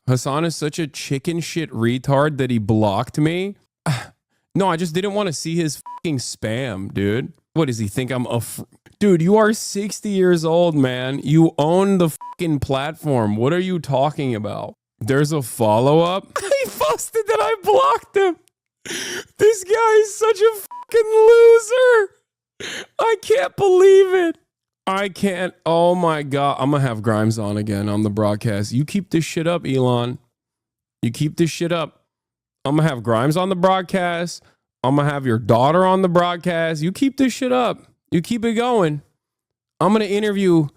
Hasan is such a chicken shit retard that he blocked me. No, I just didn't want to see his fucking spam, dude. What does he think I'm a... Dude, you are 60 years old, man. You own the fucking platform. What are you talking about? There's a follow-up. He posted that I blocked him. This guy is such a fucking loser. I can't believe it. I can't. Oh my God. I'm going to have Grimes on again on the broadcast. You keep this shit up, Elon. You keep this shit up. I'm going to have Grimes on the broadcast. I'm going to have your daughter on the broadcast. You keep this shit up. You keep it going. I'm going to interview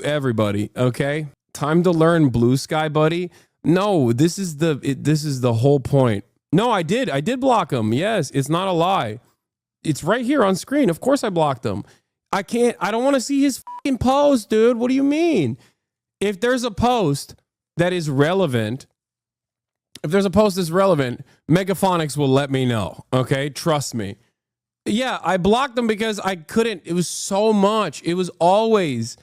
everybody, okay? Time to learn Blue Sky, buddy. No, this is the whole point. No, I did block him. Yes, it's not a lie. It's right here on screen. Of course I blocked him. I don't want to see his fucking post, dude. What do you mean? If there's a post that is relevant, Megaphonics will let me know, okay? Trust me. Yeah, I blocked him because I couldn't. It was so much. It was always...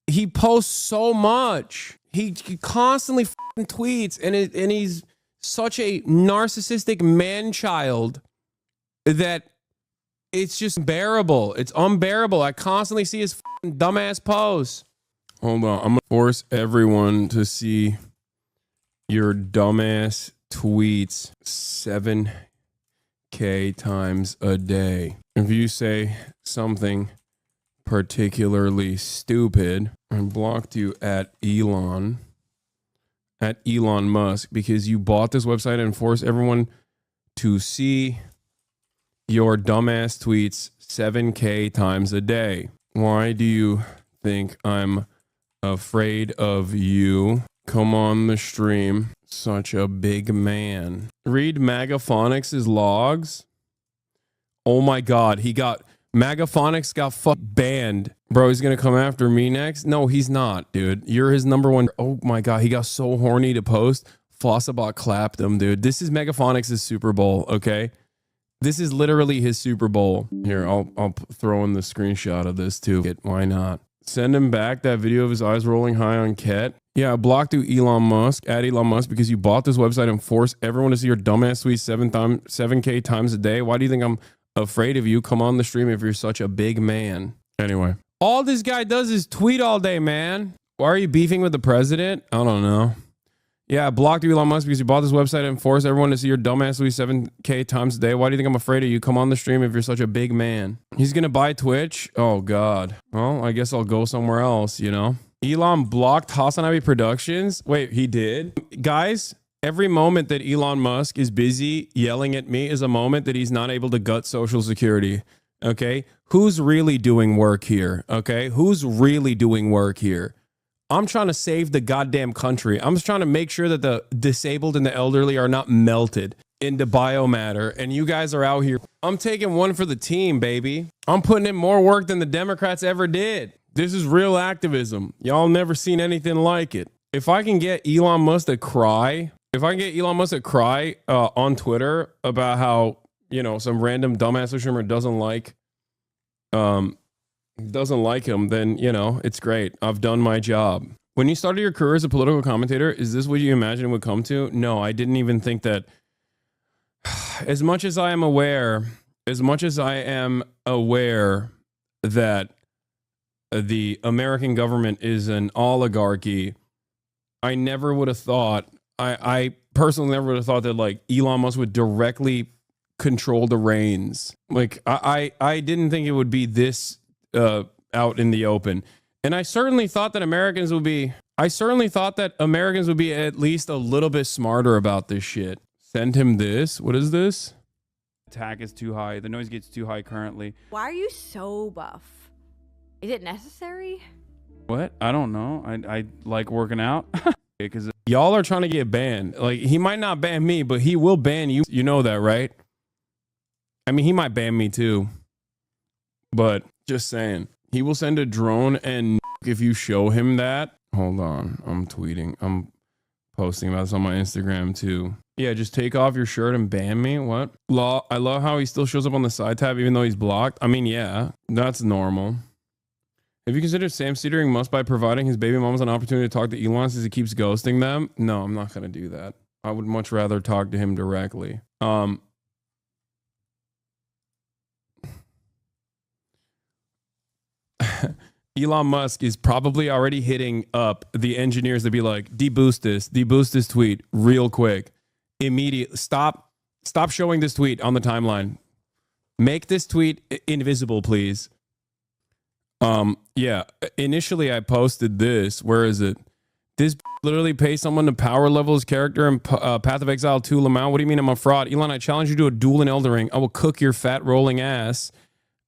He posts so much. He constantly fucking tweets, and he's such a narcissistic man-child that it's just unbearable. It's unbearable. I constantly see his fucking dumbass posts. Hold on. I'm going to force everyone to see your dumbass tweets 7K times a day. If you say something particularly stupid, I blocked you at Elon Musk because you bought this website and forced everyone to see your dumbass tweets 7K times a day. Why do you think I'm afraid of you? Come on the stream. Such a big man. Read Magaphonics' logs. Oh my God, Magaphonics got banned. Bro, he's gonna come after me next? No, he's not, dude. You're his number one. Oh my God, he got so horny to post. Flossabot clapped him, dude. This is Magaphonics' Super Bowl, okay? This is literally his Super Bowl. Here, I'll throw in the screenshot of this too. Why not? Send him back that video of his eyes rolling high on Ket. Yeah, I blocked you, Elon Musk, at Elon Musk, because you bought this website and forced everyone to see your dumbass tweets 7K times a day. Why do you think I'm afraid of you? Come on the stream if you're such a big man. Anyway, all this guy does is tweet all day, man. Why are you beefing with the president? I don't know. Yeah, I blocked you, Elon Musk, because you bought this website and forced everyone to see your dumbass tweets 7K times a day. Why do you think I'm afraid of you? Come on the stream if you're such a big man. He's gonna buy Twitch? Oh God. Well, I guess I'll go somewhere else, you know? Elon blocked Hasanabi Productions? Wait, he did? Guys, every moment that Elon Musk is busy yelling at me is a moment that he's not able to gut Social Security. Okay? Who's really doing work here? Okay? Who's really doing work here? I'm trying to save the goddamn country. I'm just trying to make sure that the disabled and the elderly are not melted into biomatter. And you guys are out here. I'm taking one for the team, baby. I'm putting in more work than the Democrats ever did. This is real activism. Y'all never seen anything like it. If I can get Elon Musk to cry, on Twitter about how, you know, some random dumbass streamer doesn't like him, then, you know, it's great. I've done my job. When you started your career as a political commentator, is this what you imagined it would come to? No, I didn't even think that. As much as I am aware that the American government is an oligarchy, I never would have thought, I personally never would have thought that like Elon Musk would directly control the reins. Like I didn't think it would be this out in the open. And I certainly thought that Americans would be at least a little bit smarter about this shit. Send him this. What is this? Attack is too high. The noise gets too high currently. Why are you so buff? Is it necessary? What? I don't know. I like working out. Because y'all are trying to get banned. Like, he might not ban me, but he will ban you. You know that, right? I mean, he might ban me too. But just saying. He will send a drone and if you show him that. Hold on. I'm tweeting. I'm posting about this on my Instagram too. Yeah, just take off your shirt and ban me. What? I love how he still shows up on the side tab even though he's blocked. I mean, yeah, that's normal. Have you considered Sam Cedering Musk by providing his baby mamas an opportunity to talk to Elon since he keeps ghosting them? No, I'm not going to do that. I would much rather talk to him directly. Elon Musk is probably already hitting up the engineers to be like, deboost this tweet real quick. Immediately. Stop showing this tweet on the timeline. Make this tweet invisible, please. Yeah. Initially, I posted this. Where is it? This literally pays someone to power level his character in Path of Exile 2, Lamau. What do you mean I'm a fraud? Elon, I challenge you to a duel in Elden Ring. I will cook your fat rolling ass.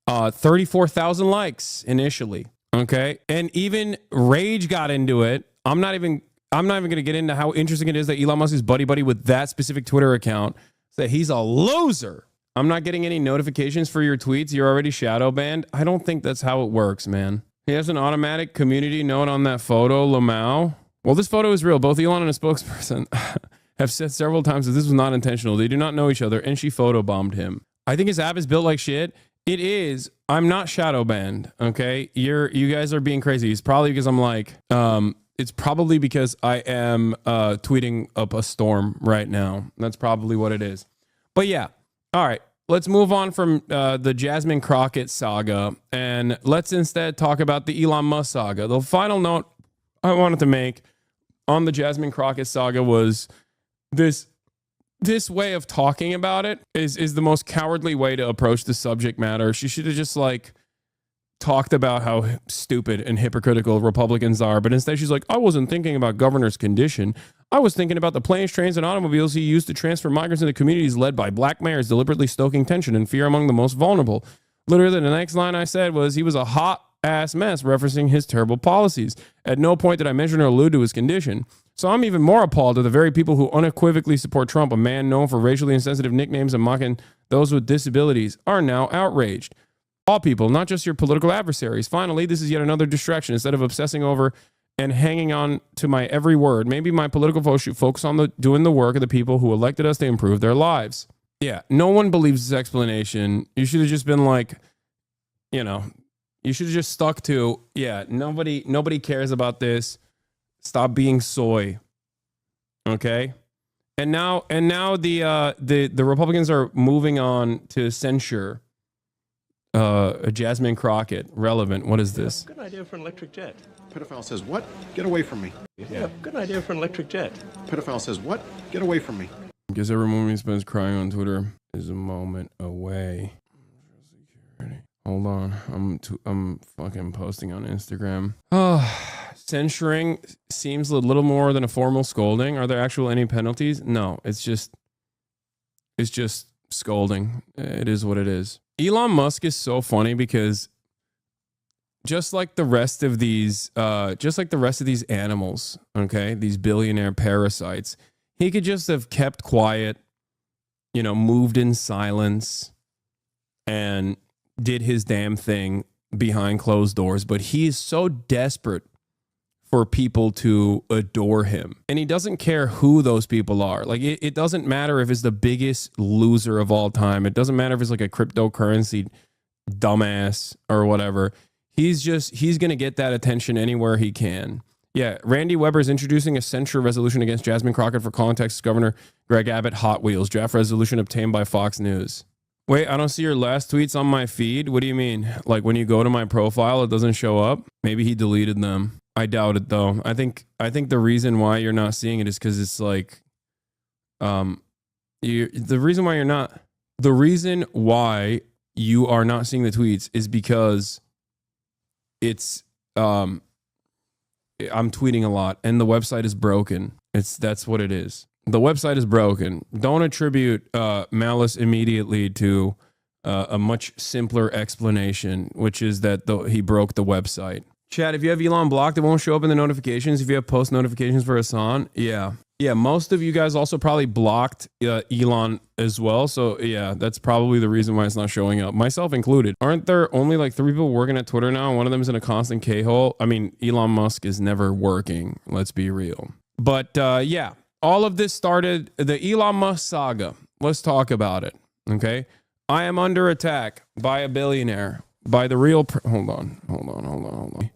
34,000 likes initially. Okay. And even Rage got into it. I'm not even going to get into how interesting it is that Elon Musk is buddy with that specific Twitter account. That he's a loser. I'm not getting any notifications for your tweets. You're already shadow banned. I don't think that's how it works, man. He has an automatic community note on that photo, Lamau. Well, this photo is real. Both Elon and a spokesperson have said several times that this was not intentional. They do not know each other, and she photobombed him. I think his app is built like shit. It is. I'm not shadow banned. Okay, you guys are being crazy. It's probably because I'm like, it's probably because I am tweeting up a storm right now. That's probably what it is. But yeah, all right. Let's move on from the Jasmine Crockett saga, and let's instead talk about the Elon Musk saga. The final note I wanted to make on the Jasmine Crockett saga was this way of talking about it is the most cowardly way to approach the subject matter. She should have just like talked about how stupid and hypocritical Republicans are, but instead she's like, I wasn't thinking about governor's condition. I was thinking about the planes, trains, and automobiles he used to transfer migrants into communities led by black mayors, deliberately stoking tension and fear among the most vulnerable. Literally, the next line I said was, he was a hot ass mess, referencing his terrible policies. At no point did I mention or allude to his condition. So I'm even more appalled at the very people who unequivocally support Trump, a man known for racially insensitive nicknames and mocking those with disabilities, are now outraged. All people, not just your political adversaries. Finally, this is yet another distraction. Instead of obsessing over and hanging on to my every word, maybe my political foes should focus on doing the work of the people who elected us to improve their lives. Yeah, no one believes this explanation. You should have just been like, you should have just stuck to, yeah, nobody cares about this. Stop being soy. Okay? And now the Republicans are moving on to censure Jasmine Crockett. Relevant. What is this? Good idea for an electric jet. Pedophile says, what? Get away from me. Yeah, good idea for an electric jet. Pedophile says, what? Get away from me. Guess every moment he spends crying on Twitter is a moment away. Hold on. I'm fucking posting on Instagram. Censuring seems a little more than a formal scolding. Are there actual any penalties? No, it's just scolding. It is what it is. Elon Musk is so funny because just like the rest of these animals, okay, these billionaire parasites, he could just have kept quiet, moved in silence and did his damn thing behind closed doors. But he is so desperate for people to adore him. And he doesn't care who those people are. Like, it doesn't matter if it's the biggest loser of all time. It doesn't matter if it's like a cryptocurrency dumbass or whatever. He's going to get that attention anywhere he can. Yeah, Randy Weber is introducing a censure resolution against Jasmine Crockett for calling Texas Governor Greg Abbott Hot Wheels. Draft resolution obtained by Fox News. Wait, I don't see your last tweets on my feed? What do you mean? Like when you go to my profile, it doesn't show up? Maybe he deleted them. I doubt it though. I think the reason why you're not seeing it is because it's like, the reason why you are not seeing the tweets is because it's, I'm tweeting a lot and the website is broken. That's what it is. The website is broken. Don't attribute malice immediately to a much simpler explanation, which is that he broke the website. Chad, if you have Elon blocked, it won't show up in the notifications. If you have post notifications for Hasan, yeah. Most of you guys also probably blocked Elon as well. So yeah, that's probably the reason why it's not showing up, myself included. Aren't there only like 3 people working at Twitter now? And one of them is in a constant K-hole. I mean, Elon Musk is never working. Let's be real. But yeah. All of this started the Elon Musk saga. Let's talk about it. Okay. I am under attack by a billionaire, by the real. Hold on.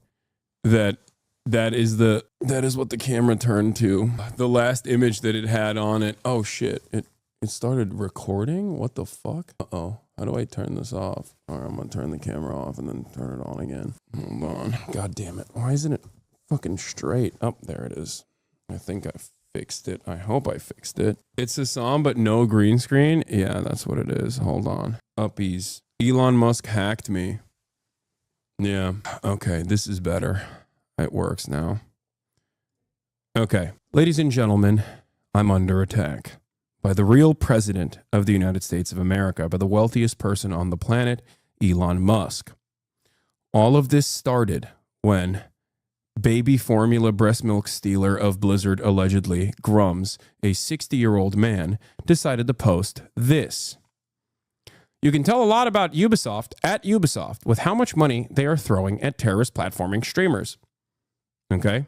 that that is what the camera turned to. The last image that it had on it. Oh shit. It started recording? What the fuck? Uh-oh. How do I turn this off? All right, I'm gonna turn the camera off and then turn it on again. Hold on. God damn it. Why isn't it fucking straight? Oh, there it is. I think I fixed it. I hope I fixed it. It's Hasan, but no green screen. Yeah, that's what it is. Hold on. Uppies. Elon Musk hacked me. Yeah. Okay, this is better. It works now. Okay. Ladies and gentlemen, I'm under attack by the real president of the United States of America, by the wealthiest person on the planet, Elon Musk. All of this started when baby formula breast milk stealer of Blizzard, allegedly, Grums, a 60-year-old man, decided to post this. You can tell a lot about Ubisoft at Ubisoft with how much money they are throwing at terrorist platforming streamers. Okay?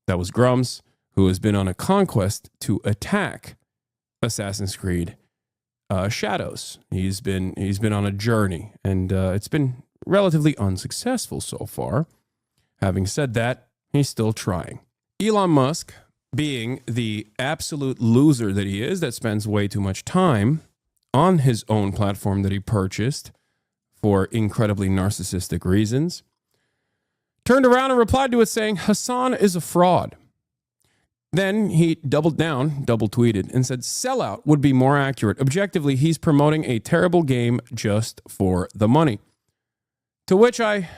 That was Grums, who has been on a conquest to attack Assassin's Creed Shadows. He's been on a journey, and it's been relatively unsuccessful so far. Having said that, he's still trying. Elon Musk, being the absolute loser that he is, that spends way too much time on his own platform that he purchased for incredibly narcissistic reasons, turned around and replied to it saying, Hasan is a fraud. Then he doubled down, double tweeted, and said sellout would be more accurate. Objectively, he's promoting a terrible game just for the money. To which I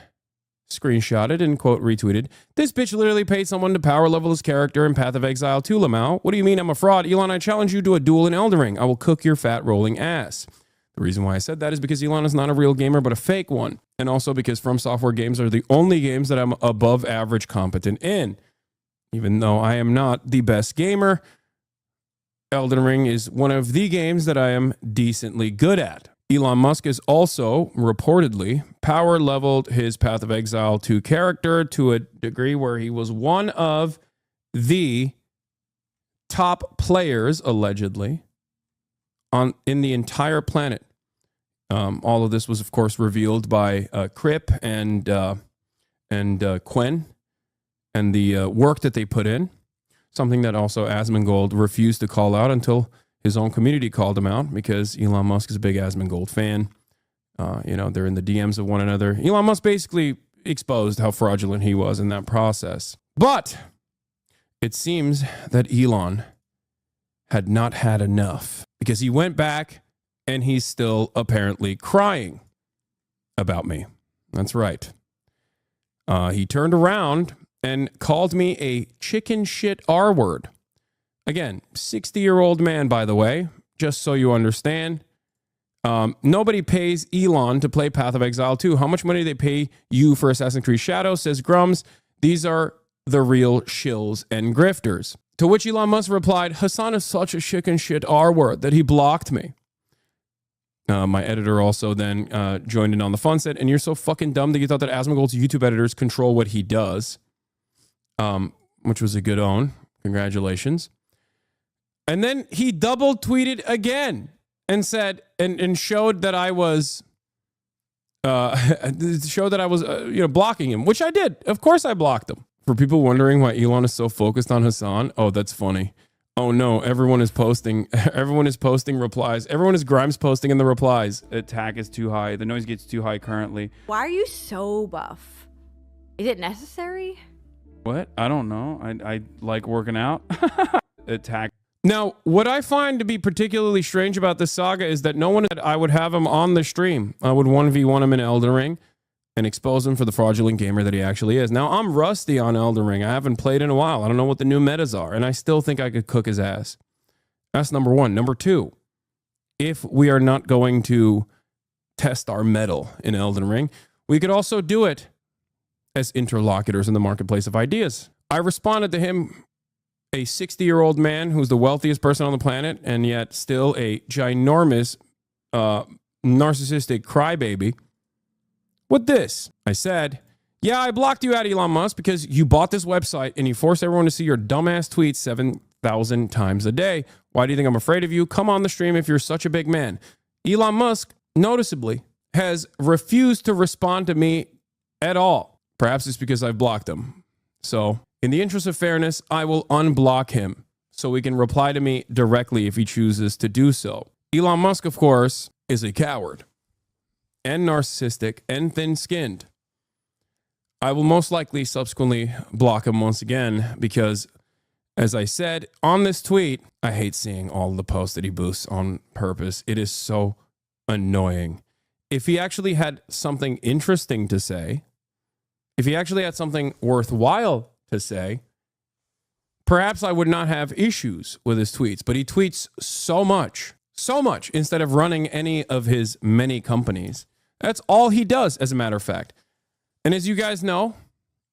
screenshotted and, quote, retweeted, this bitch literally paid someone to power level his character in Path of Exile 2, Lamau. What do you mean I'm a fraud? Elon, I challenge you to a duel in Elden Ring. I will cook your fat rolling ass. The reason why I said that is because Elon is not a real gamer, but a fake one. And also because From Software games are the only games that I'm above average competent in. Even though I am not the best gamer, Elden Ring is one of the games that I am decently good at. Elon Musk has also reportedly power leveled his Path of Exile 2 character to a degree where he was one of the top players, allegedly, in the entire planet. All of this was, of course, revealed by Crip and Quen, and the work that they put in, something that also Asmongold refused to call out until his own community called him out, because Elon Musk is a big Asmongold fan. They're in the DMs of one another. Elon Musk basically exposed how fraudulent he was in that process. But it seems that Elon had not had enough, because he went back and he's still apparently crying about me. That's right. He turned around and called me a chicken shit R word. Again, 60-year-old man, by the way, just so you understand. Nobody pays Elon to play Path of Exile 2. How much money do they pay you for Assassin's Creed Shadows, says Grums. These are the real shills and grifters. To which Elon Musk replied, Hasan is such a chicken shit R word that he blocked me. My editor also then joined in on the fun, said, and you're so fucking dumb that you thought that Asmongold's YouTube editors control what he does. Which was a good own. Congratulations. And then he double tweeted again and said, and showed that I was, blocking him, which I did. Of course I blocked him. For people wondering why Elon is so focused on Hasan, oh, that's funny. Oh no, everyone is posting replies. Everyone is Grimes posting in the replies. Attack is too high. The noise gets too high currently. Why are you so buff? Is it necessary? What? I don't know. I like working out. Attack. Now, what I find to be particularly strange about this saga is that no one, I would have him on the stream. I would 1v1 him in Elden Ring and expose him for the fraudulent gamer that he actually is. Now, I'm rusty on Elden Ring. I haven't played in a while. I don't know what the new metas are, and I still think I could cook his ass. That's number one. Number two, if we are not going to test our mettle in Elden Ring, we could also do it as interlocutors in the marketplace of ideas. I responded to him, a 60-year-old man who's the wealthiest person on the planet and yet still a ginormous narcissistic crybaby, with this. I said, yeah, I blocked you out, Elon Musk, because you bought this website and you forced everyone to see your dumbass tweets 7,000 times a day. Why do you think I'm afraid of you? Come on the stream if you're such a big man. Elon Musk, noticeably, has refused to respond to me at all. Perhaps it's because I've blocked him. So, in the interest of fairness, I will unblock him so he can reply to me directly if he chooses to do so. Elon Musk, of course, is a coward and narcissistic and thin-skinned. I will most likely subsequently block him once again because, as I said on this tweet, I hate seeing all the posts that he boosts on purpose. It is so annoying. If he actually had something interesting to say, if he actually had something worthwhile to say, perhaps I would not have issues with his tweets. But he tweets so much, instead of running any of his many companies. That's all he does, as a matter of fact. And as you guys know,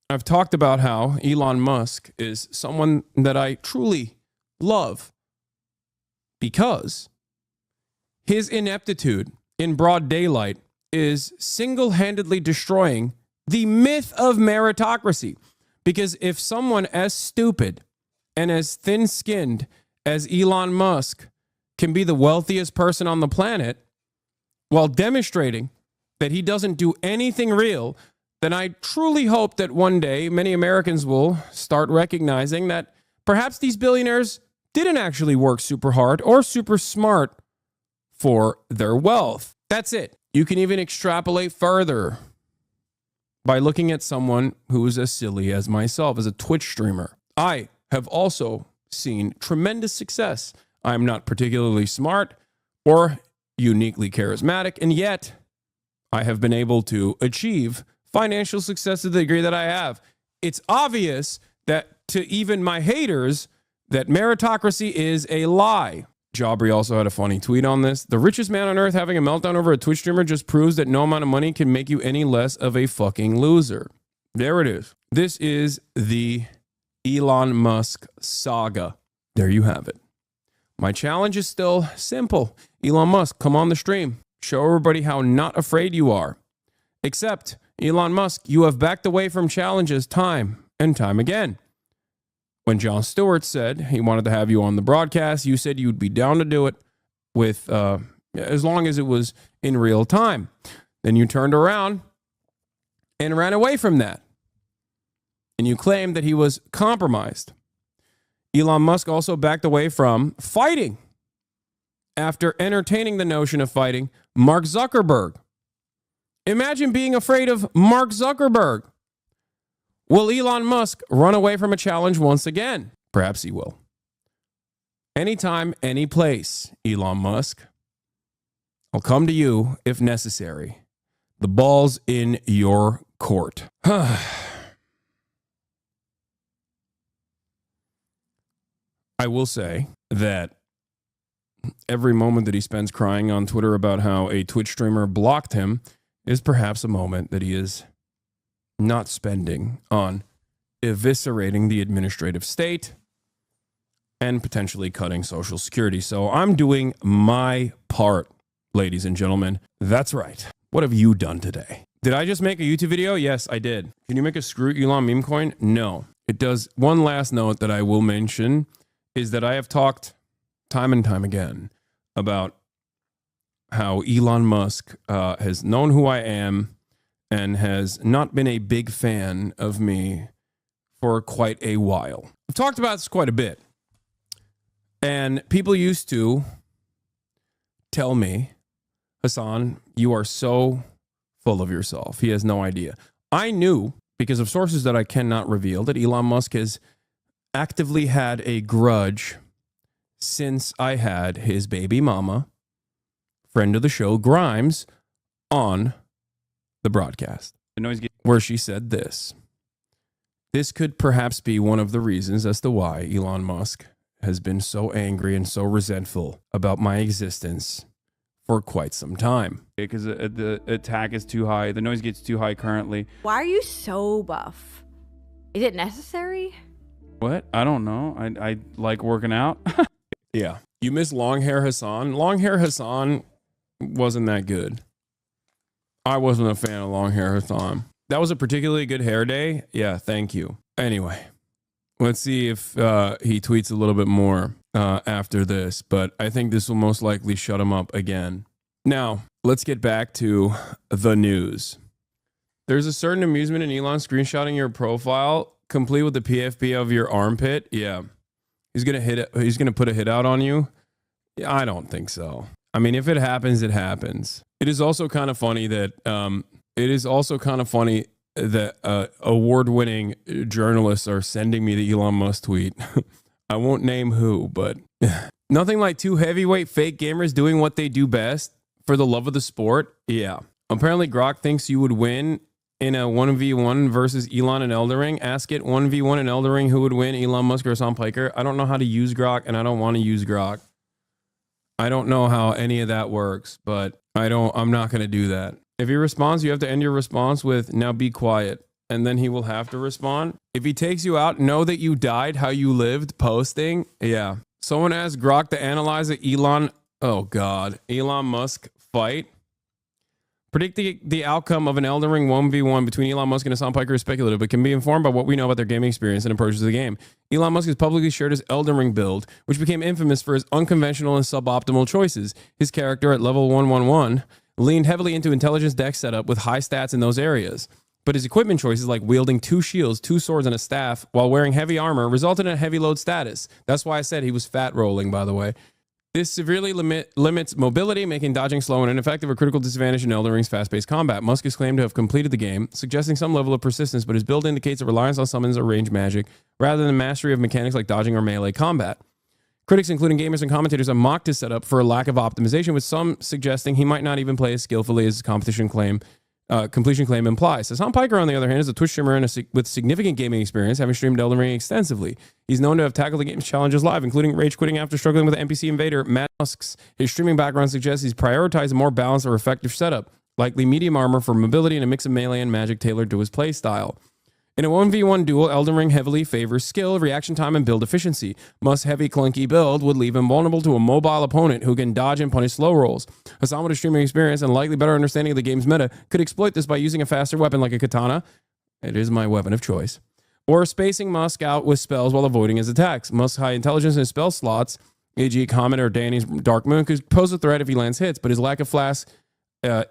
I've talked about how Elon Musk is someone that I truly love because his ineptitude in broad daylight is single-handedly destroying the myth of meritocracy. Because if someone as stupid and as thin-skinned as Elon Musk can be the wealthiest person on the planet while demonstrating that he doesn't do anything real, then I truly hope that one day many Americans will start recognizing that perhaps these billionaires didn't actually work super hard or super smart for their wealth. That's it. You can even extrapolate further by looking at someone who is as silly as myself, as a Twitch streamer. I have also seen tremendous success. I'm not particularly smart or uniquely charismatic, and yet I have been able to achieve financial success to the degree that I have. It's obvious that to even my haters that meritocracy is a lie. Jabri also had a funny tweet on this. The richest man on earth having a meltdown over a Twitch streamer just proves that no amount of money can make you any less of a fucking loser. There it is. This is the Elon Musk saga. There you have it. My challenge is still simple. Elon Musk, come on the stream. Show everybody how not afraid you are. Except, Elon Musk, you have backed away from challenges time and time again. When Jon Stewart said he wanted to have you on the broadcast, you said you'd be down to do it with as long as it was in real time. Then you turned around and ran away from that. And you claimed that he was compromised. Elon Musk also backed away from fighting after entertaining the notion of fighting Mark Zuckerberg. Imagine being afraid of Mark Zuckerberg. Will Elon Musk run away from a challenge once again? Perhaps he will. Anytime, any place, Elon Musk. I'll come to you if necessary. The ball's in your court. I will say that every moment that he spends crying on Twitter about how a Twitch streamer blocked him is perhaps a moment that he is not spending on eviscerating the administrative state and potentially cutting Social Security. So I'm doing my part, ladies and gentlemen. That's right. What have you done today? Did I just make a YouTube video? Yes, I did. Can you make a screw Elon meme coin? No. It does. One last note that I will mention is that I have talked time and time again about how Elon Musk has known who I am and has not been a big fan of me for quite a while. I've talked about this quite a bit. And people used to tell me, Hasan, you are so full of yourself. He has no idea. I knew, because of sources that I cannot reveal, that Elon Musk has actively had a grudge since I had his baby mama, friend of the show, Grimes, on the broadcast, where she said this. This could perhaps be one of the reasons as to why Elon Musk has been so angry and so resentful about my existence for quite some time. Because the attack is too high. The noise gets too high currently. Why are you so buff? Is it necessary? What? I don't know. I like working out. Yeah. You miss long hair Hasan. Long hair Hasan wasn't that good. I wasn't a fan of long hair Hasan. That was a particularly good hair day. Yeah, thank you. Anyway, let's see if he tweets a little bit more after this, but I think this will most likely shut him up again. Now, let's get back to the news. There's a certain amusement in Elon screenshotting your profile, complete with the PFP of your armpit. Yeah. He's gonna put a hit out on you. Yeah, I don't think so. I mean, if it happens, it happens. It is also kind of funny that award-winning journalists are sending me the Elon Musk tweet. I won't name who, but nothing like two heavyweight fake gamers doing what they do best for the love of the sport. Yeah. Apparently, Grok thinks you would win in a 1v1 versus Elon and Elden Ring. Ask it 1v1 in Elden Ring, who would win, Elon Musk or Hasan Piker? I don't know how to use Grok, and I don't want to use Grok. I don't know how any of that works, but I'm not going to do that. If he responds, you have to end your response with, now be quiet. And then he will have to respond. If he takes you out, know that you died how you lived posting. Yeah. Someone asked Grok to analyze the Elon Musk fight. Predict the outcome of an Elden Ring 1v1 between Elon Musk and Hasan Piker is speculative, but can be informed by what we know about their gaming experience and approaches to the game. Elon Musk has publicly shared his Elden Ring build, which became infamous for his unconventional and suboptimal choices. His character at level 111 leaned heavily into intelligence deck setup with high stats in those areas. But his equipment choices, like wielding 2 shields, 2 swords, and a staff while wearing heavy armor, resulted in a heavy load status. That's why I said he was fat rolling, by the way. This severely limits mobility, making dodging slow and ineffective, a critical disadvantage in Elden Ring's fast-paced combat. Musk is claimed to have completed the game, suggesting some level of persistence, but his build indicates a reliance on summons or range magic, rather than mastery of mechanics like dodging or melee combat. Critics, including gamers and commentators, have mocked his setup for a lack of optimization, with some suggesting he might not even play as skillfully as his completion claim implies. Hasan Piker, on the other hand, is a Twitch streamer with significant gaming experience, having streamed Elden Ring extensively. He's known to have tackled the game's challenges live, including rage quitting after struggling with the NPC invader, Matt Musk's. His streaming background suggests he's prioritized a more balanced or effective setup, likely medium armor for mobility and a mix of melee and magic tailored to his playstyle. In a 1v1 duel, Elden Ring heavily favors skill, reaction time, and build efficiency. Musk's heavy, clunky build would leave him vulnerable to a mobile opponent who can dodge and punish slow rolls. Hasan, with a streaming experience and likely better understanding of the game's meta, could exploit this by using a faster weapon like a katana. It is my weapon of choice. Or spacing Musk out with spells while avoiding his attacks. Musk's high intelligence in his spell slots, e.g. Comet or Danny's Dark Moon, could pose a threat if he lands hits, but his lack of flash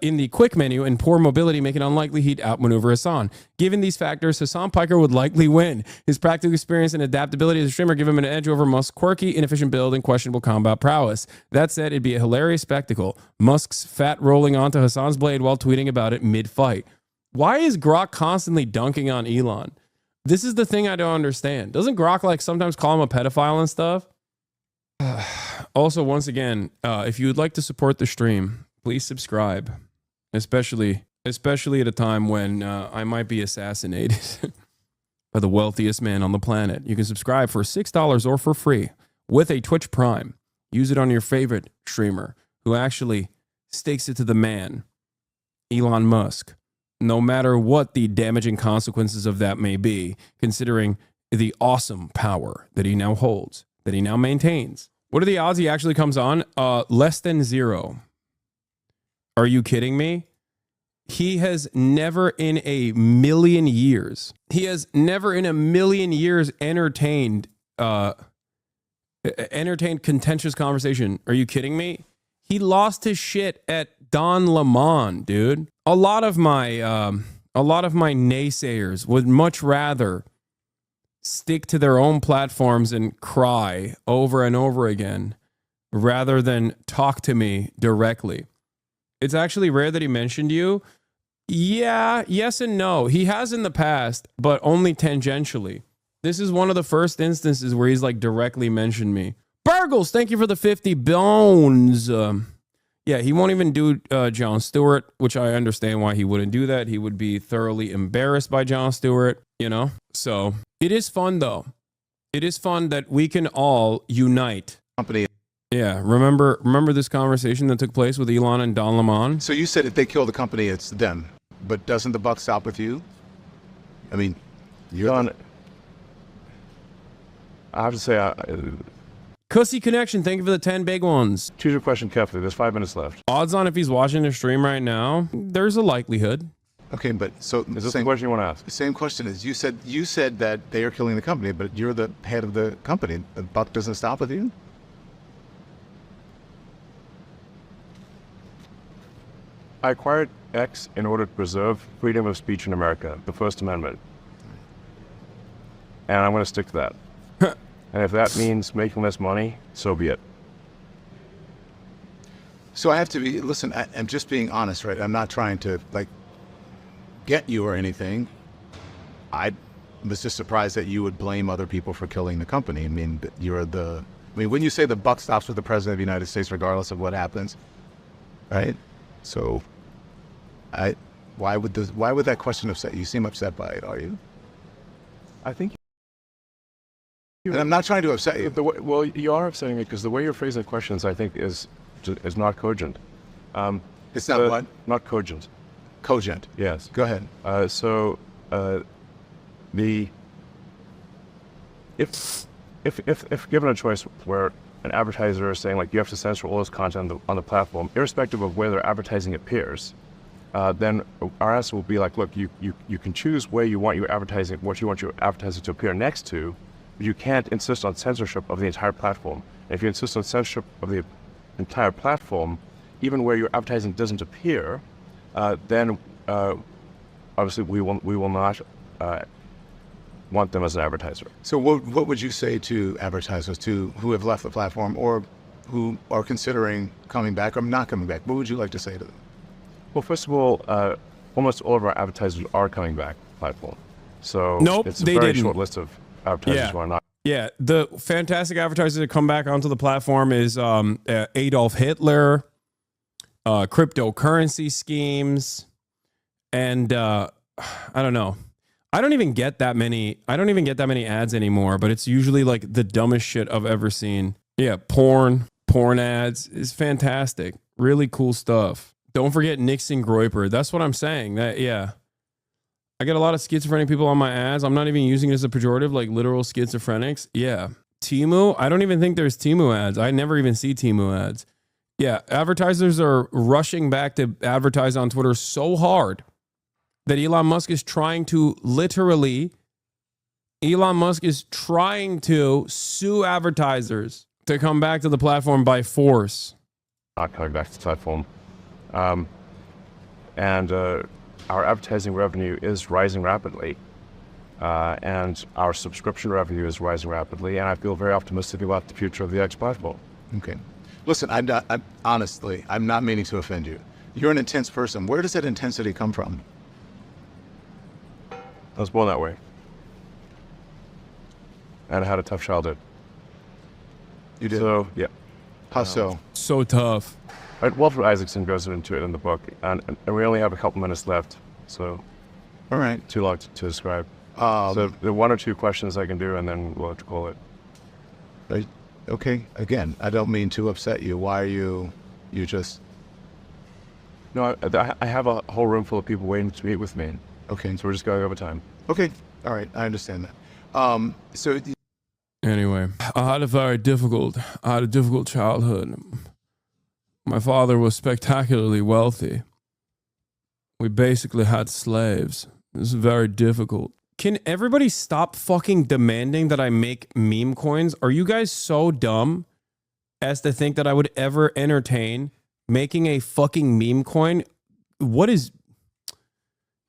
in the quick menu and poor mobility make it unlikely he'd outmaneuver Hasan. Given these factors, Hasan Piker would likely win. His practical experience and adaptability as a streamer give him an edge over Musk's quirky, inefficient build and questionable combat prowess. That said, it'd be a hilarious spectacle. Musk's fat rolling onto Hasan's blade while tweeting about it mid-fight. Why is Grok constantly dunking on Elon? This is the thing I don't understand. Doesn't Grok like sometimes call him a pedophile and stuff? Also, once again, if you would like to support the stream, please subscribe, especially at a time when I might be assassinated by the wealthiest man on the planet. You can subscribe for $6 or for free with a Twitch Prime. Use it on your favorite streamer who actually stakes it to the man, Elon Musk, no matter what the damaging consequences of that may be, considering the awesome power that he now holds, that he now maintains. What are the odds he actually comes on? Less than 0. Are you kidding me? He has never in a million years entertained contentious conversation. Are you kidding me? He lost his shit at Don Lemon, dude. A lot of my naysayers would much rather stick to their own platforms and cry over and over again rather than talk to me directly. It's actually rare that he mentioned you. Yeah, yes and no. He has in the past, but only tangentially. This is one of the first instances where he's like directly mentioned me. Burgles, thank you for the 50 bones. Yeah, he won't even do Jon Stewart, which I understand why he wouldn't do that. He would be thoroughly embarrassed by Jon Stewart, you know? So it is fun, though. It is fun that we can all unite. Company. Yeah, remember this conversation that took place with Elon and Don Lemon? So you said if they kill the company, it's them. But doesn't the buck stop with you? I mean, you're Don, I have to say, Cussy Connection, thank you for the 10 big ones. choose your question carefully. There's 5 minutes left. Odds on if he's watching the stream right now, there's a likelihood. okay, but so Is this the question you want to ask? Same question is you said that they are killing the company, but you're the head of the company. The buck doesn't stop with you. I acquired X in order to preserve freedom of speech in America, the First Amendment. And I'm going to stick to that. And if that means making less money, so be it. So I have to be, listen, I'm just being honest, right? I'm not trying to, like, get you or anything. I was just surprised that you would blame other people for killing the company. I mean, when you say the buck stops with the president of the United States, regardless of what happens, right? So, why would that question upset you? You seem upset by it, are you? I think And I'm not trying to upset you. well, you are upsetting me because the way you're phrasing the questions, I think, is not cogent. It's not what? Not cogent. Cogent. Yes. Go ahead. If given a choice where an advertiser is saying, like, you have to censor all this content on the platform, irrespective of where their advertising appears, then our answer will be like, look, you can choose where you want your advertising, what you want your advertising to appear next to, but you can't insist on censorship of the entire platform. And if you insist on censorship of the entire platform, even where your advertising doesn't appear, then obviously we will not want them as an advertiser. So what would you say to advertisers who have left the platform or who are considering coming back or not coming back? What would you like to say to them? Well, first of all, almost all of our advertisers are coming back to the platform. So Nope, it's a they very didn't. short list of advertisers who are not. Yeah, the fantastic advertisers that come back onto the platform is Adolf Hitler, cryptocurrency schemes, and I don't know. I don't even get that many ads anymore, but it's usually like the dumbest shit I've ever seen. Yeah, porn ads is fantastic. Really cool stuff. Don't forget Nixon Groiper. That's what I'm saying. I get a lot of schizophrenic people on my ads. I'm not even using it as a pejorative, like literal schizophrenics. Yeah. Temu, I don't even think there's Temu ads. I never even see Temu ads. Yeah, advertisers are rushing back to advertise on Twitter so hard that Elon Musk is trying to sue advertisers to come back to the platform by force. Not coming back to the platform. Our advertising revenue is rising rapidly. And our subscription revenue is rising rapidly. And I feel very optimistic about the future of the X platform. Okay. Listen, honestly, I'm not meaning to offend you. You're an intense person. Where does that intensity come from? I was born that way. And I had a tough childhood. You did? So, yeah. How so? So tough. Right, Walter Isaacson goes into it in the book, and we only have a couple minutes left, so All right. too long to describe. So there are one or two questions I can do, and then we'll have to call it. Okay. Again, I don't mean to upset you. Why are you just... No, I have a whole room full of people waiting to meet with me. Okay. So we're just going over time. Okay. All right. I understand that. Anyway, I had a difficult childhood. My father was spectacularly wealthy. We basically had slaves. It was very difficult. Can everybody stop fucking demanding that I make meme coins? Are you guys so dumb as to think that I would ever entertain making a fucking meme coin?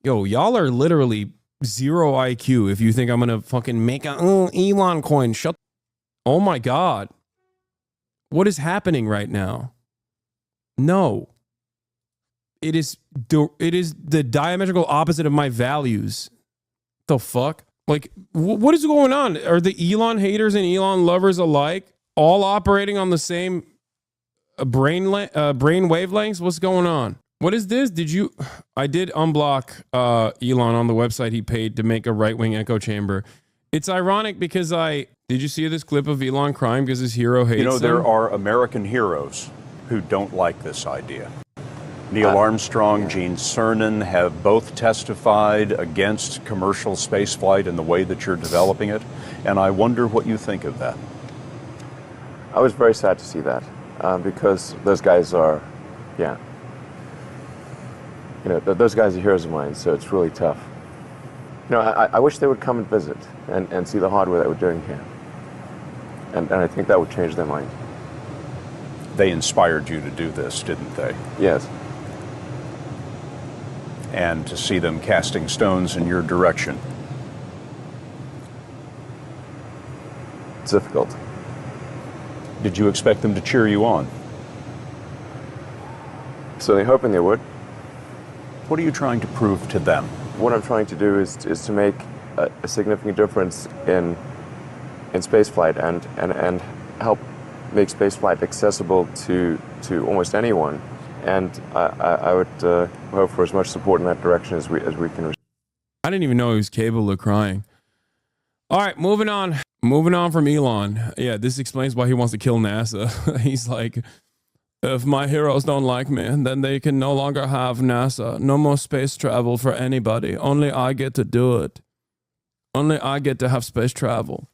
Y'all are literally zero IQ if you think I'm gonna fucking make a Elon coin. Oh my God. What is happening right now? No. It is the diametrical opposite of my values. The fuck? Like, what is going on? Are the Elon haters and Elon lovers alike all operating on the same brain wavelengths? What's going on? What is this? I did unblock Elon on the website he paid to make a right-wing echo chamber. It's ironic because did you see this clip of Elon crying because his hero hates him? There are American heroes who don't like this idea. Neil Armstrong, Gene Cernan have both testified against commercial spaceflight and the way that you're developing it, and I wonder what you think of that. I was very sad to see that because those guys are, those guys are heroes of mine, so it's really tough. I wish they would come and visit and see the hardware that we're doing here. And I think that would change their mind. They inspired you to do this, didn't they? Yes. and to see them casting stones in your direction? It's difficult. Did you expect them to cheer you on? Certainly hoping they would. What are you trying to prove to them? What I'm trying to do is to make a significant difference in spaceflight and help make spaceflight accessible to almost anyone. And I would hope for as much support in that direction as we can receive. I didn't even know he was capable of crying. All right, moving on. Moving on from Elon. Yeah, this explains why he wants to kill NASA. He's like, if my heroes don't like me, then they can no longer have NASA. No more space travel for anybody. Only I get to do it. Only I get to have space travel.